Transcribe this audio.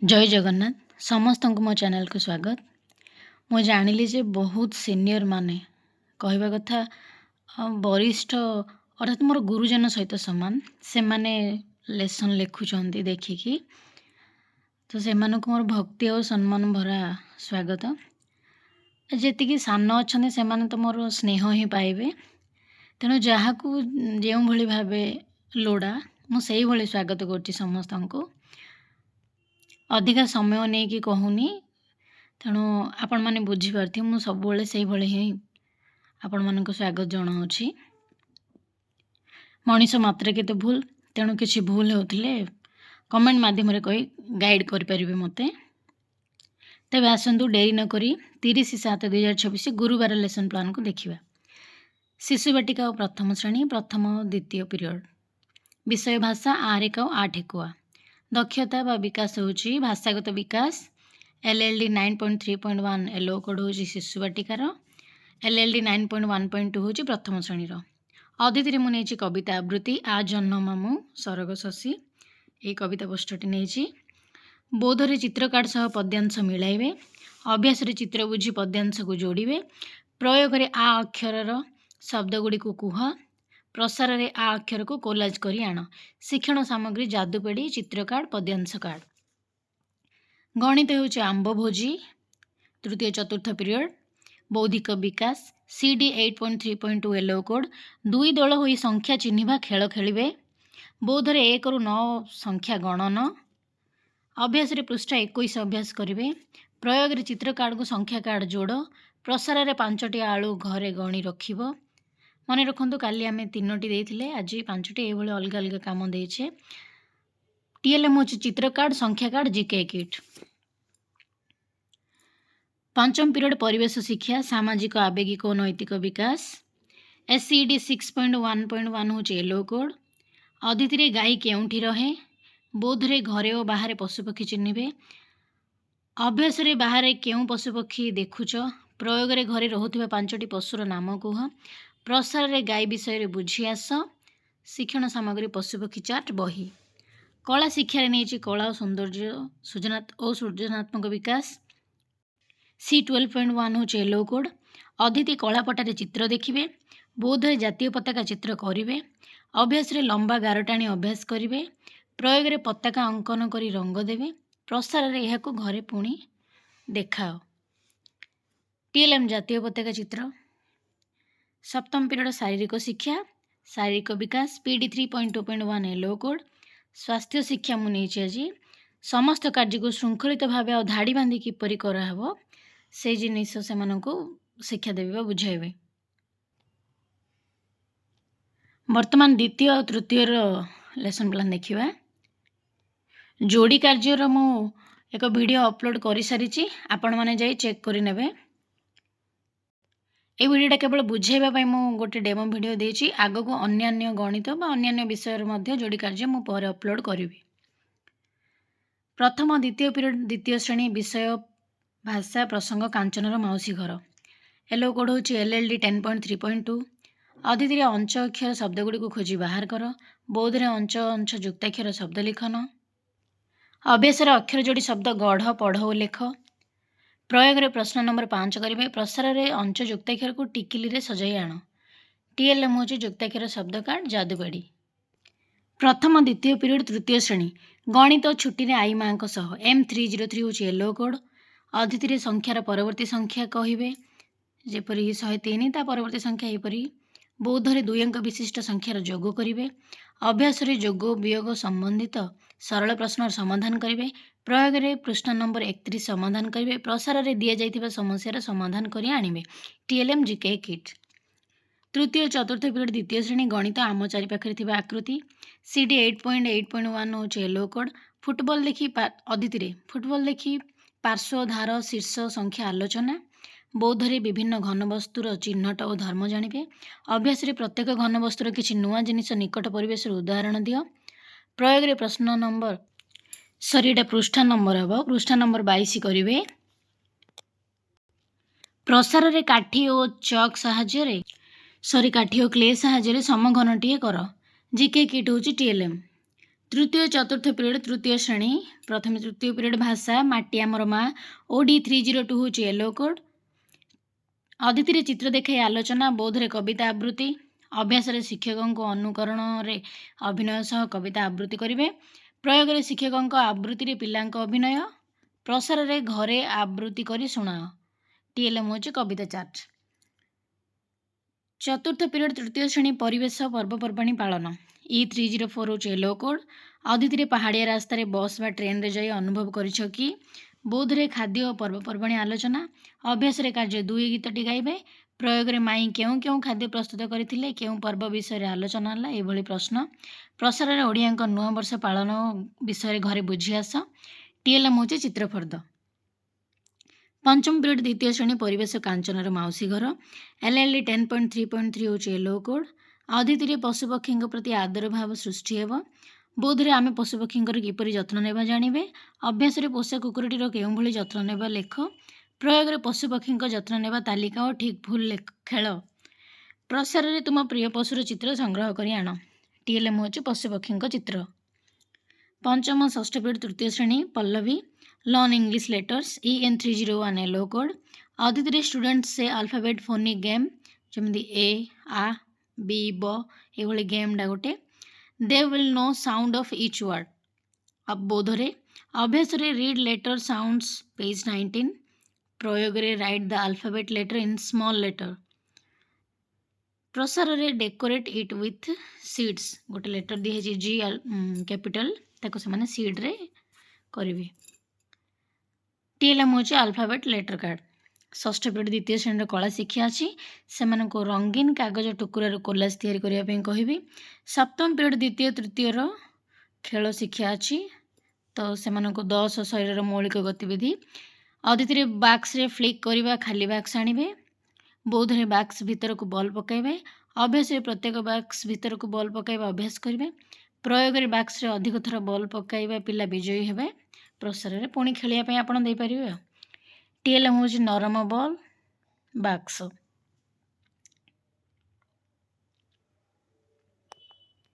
जय जगन्नाथ समस्त को मो चैनल को स्वागत। मु जानिली जे बहुत सीनियर माने कहवा कथा वरिष्ठ अर्थात मोर गुरुजन सहित समान से माने लेसन लिखुंट देखिकी तो से मोर भक्ति और सम्मान भरा स्वागत। जी सान अच्छा से तो मोर स्नेह ही पाइबे तेणु जहाँ को जो भली भाव लोड़ा मुझे भाई स्वागत कर समस्त को अधिका समय नहीं कि कहूनी तेणु आपण मैंने बुझीपारे मुझे सब से ही आपण मान स्वागत जनाऊँगी। मनीष मात्र के भूल तेणु किसी भूल होते कमेंट मध्यम कही गाइड करें मत। तेज आसतु डेरी नक 30/7/2024 गुरुवार लेसन प्लान को देखा। शिशु बाटिका और प्रथम श्रेणी प्रथम द्वितीय पीरियड विषय भाषा 8 और 8 एकुआ दक्षता बा विकास होची भाषागत विकास LLD 9.3.1 एलो कोड होची शिशु बाटिकार LLD 9.1.2 होची प्रथम श्रेणीर। अदिति मु नहीं कविता आवृत्ति आ जन्म मामू सरग शशी ये कविता पोस्टटी नहीं। बोधरे चित्रकार्ड सह पद्यांश मिलाइबे अभ्यास चित्र बुझी पद्यांश को जोड़े प्रयोग आ अक्षर शब्द गुड़ी को कुह प्रसार रे आ अक्षर को कोलाज करी आण शिक्षण सामग्री जादुपेड़ी चित्रकार्ड पद्यांश कार्ड। गणित होची आंब भोजी तृतीय चतुर्थ पीरियड बौद्धिक विकास CD 8.3.2 एलो कोड दुई दल होई संख्या चिन्हिबा खेल खेलिबे बौद्धरे 1 रु 9 संख्या गणन अभ्यास रे पृष्ठ 21 अभ्यास करिवे प्रयोग रे चित्र कार्ड को संख्या कार्ड जोड़ प्रसार रे 5टी आलू घरे गणी रखिबो। मन रखु काली आम 3टी देते आज 5टी ये अलग अलग कम देचे। TLM हूँ चित्र कार्ड संख्या कार्ड GK किट। पंचम पीरियड परिवेश शिक्षा सामाजिक आवेगिक और नैतिक विकास SCD 6.1.1 हूँ एलो कोड अदिति गाई केउठी रहे बोधरे घरे और बाहर पशुपक्षी चिन्हिबे अभ्यास रे बाहर केउ पशुपक्षी देखुच प्रयोग रे घरे रहुथिबा 5टी पशुर नाम कुह प्रसार रे गाई विषय बुझी आस शिक्षण सामग्री पशुपक्षी चार्ट बही। कला शिक्षा नहीं कला और सौंदर्य सृजनात्मक विकास C 12.1 हूँ एलो कोड अदिति कलापटारे चित्र देखिए बौद्धरे जातीय पताका चित्र करेंगे अभ्यास रे लंबा गारटाणी अभ्यास करेंगे प्रयोग रे पताका अंकन करी रंग देवे प्रसार रे यह घरे पुणी देखाओ। TLM जातीय पताका चित्र। सप्तम पीरियड शारीरिक शिक्षा शारीरिक विकास PD 3.2.1 एलो कोड स्वास्थ्य शिक्षा मुझे आज समस्त कार्य को श्रृंखलित भाव और धाड़ी बांधि किपरि कराहब से जिनिस से शिक्षा देवे बुझाइबे। वर्तमान द्वितीय और तृतीय लेसन प्लान देखा। जोड़ी कार्यर मु एक वीडियो अपलोड कर सारी आपण मैंने जाई चेक करि नेबे। ये वीडियोटा केवल बुझाइबा मु गोटे डेमो वीडियो देछि आगो को अन्य गणित बा अन्य विषय मध्य जोड़ी कार्य मु पर अपलोड करी। प्रथम द्वितीय पीरियड द्वितीय श्रेणी विषय भाषा प्रसंग कांचनर मौसी घर एलो कोड होची LLD 10.3.2 अदिति अंश अक्षर शब्द गुड़ी को खोजी बाहर कर बौद्धरे अंश अंश युक्ताक्षर शब्द लिखन अभ्यास अक्षर जोड़ी शब्द गढ़ पढ़ और लेख प्रयोग रे प्रश्न नंबर 5 करेंगे प्रसार रे अंश युक्ताक्षर को टिकिली रे सजाई आण। TLM हूँ युक्ताक्षर शब्द कार्ड जादुबाड़ी। प्रथम द्वितीय पीरियड तृतीय श्रेणी गणित छुट्टी रे आई माँ सह M303 हूँ एलो कोड अदिति संख्यार परवर्ती संख्या कहे जेपरी 103 ता परवर्ती संख्या यहपरी बौद्धरे 2 अंक विशिष्ट संख्यार जोग करेंगे अभ्यास रे जोग वियोग संबंधित सरल प्रश्न समाधान करेंगे प्रयोग रे पृष्ठ नंबर 31 समाधान करेंगे प्रसार रे दिया जाइथिबा समस्यार समाधान करी आनिबे। TLM GK kit. तृतीय चतुर्थ पीरियड द्वितीय श्रेणी गणित आम चारि पाखरे थिबा आकृति CD 8.8.1 हूँ एलो कोड फुटबॉल देखी अदिति फुटबॉल देखी पार्श्व धार शीर्ष संख्या आलोचना बौद्धरे विभिन्न घनवस्तुर चिन्हट और धर्म जानिबे अभ्यास रे प्रत्येक घनवस्तुर किछि नुआ जिनिस निकट परिवेश उदाहरण दियो प्रयोग रे प्रश्न नंबर एटा पृष्ठा नंबर हम पृष्ठा नंबर 22 करेंगे प्रसार रे काठी और चक काठी और क्ले साहाय्य समघनटीए कर। GK किट हूँ TLM तृतीय चतुर्थ पीरियड तृतीय श्रेणी प्रथम तृतीय पीरियड भाषा माटी आमर माँ ओडी 302 हूँ येलो कोड। अदिति चित्र देखाई आलोचना बोधरे कविता आवृत्ति अभ्यास शिक्षकों को अनुकरण रे अभिनय सह कविता आवृत्ति करेंगे। प्रयोग रे शिक्षकों आवृत्ति पिला अभिनय प्रसार रे घरे आवृत्ति करी शुणाओ। टीएलएम हूँ कविता चार्ट। चतुर्थ पीरियड तृतीय श्रेणी परिवेश पर्वपर्वाणी पालन E304 हूँ येलो कोड। अदिति पहाड़िया रास्ता बस बा ट्रेन रे जाई अनुभव करिछ कि बोधरे खाद्य और पर्वपर्वाणी आलोचना अभ्यास रे कार्य 2 गीतटी गाइबे। प्रयोग रे माई केउं केउं खाद्य प्रस्तुत करथिले केउं पर्व विषय आलोचना हला एभली प्रश्न। प्रसार रे ओडियाक नुआ वर्ष पालन विषय घरे बुझी आस। टीएलएम होचे चित्रफर्द। पंचम पीरियड द्वितीय श्रेणी परिवेश कांचनर माउसी घर LLD 10.3.3 होचे येलो कोड। अदिति पशुपक्षी प्रति आदर भाव सृष्टि हेब। बोधरे आमे पशुपक्षी किपरि जत्न नेबा जानिबे। अभ्यास रे पोषा कुकुरटीर केउं भली जत्न नेबा लेख। प्रयोग रे पशुपक्षी जत्न नेबा तालिका और ठीक भूल खेल। प्रसार रे तुम प्रिय पशुर चित्र संग्रह करी आण। टीएलएम होचे पशुपक्षी चित्र। पंचम षष्ठ पीरियड तृतीय श्रेणी Pallavi learn English letters EN301 yellow code. Aditi student से अल्फाबेट फोनिक गेम जमी A A B B ये गेमटा गोटे। They will know sound of each word. अब बोधरे अभ्यास रे रीड लेटर साउंड्स पेज 19। प्रयोग रे write the alphabet letter in small letter. प्रसार रे डेकोरेट इट विथ सीड्स गोटे लेटर दी है G कैपिटल ताको से माने सीड रे करिवे। टीएलएम होचे अल्फाबेट लेटर कार्ड। षष्ठ पीरियड द्वितीय श्रेणी कला शिक्षा अच्छी से रंगीन कागज टुकुरार कोलाज तैयारी करने कहबी। सप्तम पीरियड द्वितीय तृतीय खेल शिक्षा अच्छी तो से 10 शरीर मौलिक गतिविधि। अदिति बाक्स रे फ्लिक करवा खाली बाक्स आणवे। बौद्धरे बाक्स भीतर को बॉल पकाइबे। अभ्यास प्रत्येक बाक्स भीतर को बॉल पकाइबा अभ्यास करेंगे। प्रयोग रे बाक्स रे अधिक थर बॉल पकाइबा पिला विजयी हेबे। प्रसार रे पुणी खेलिया पई आपण देई परिबे। टीएलएम होची नरम बॉल बाक्स।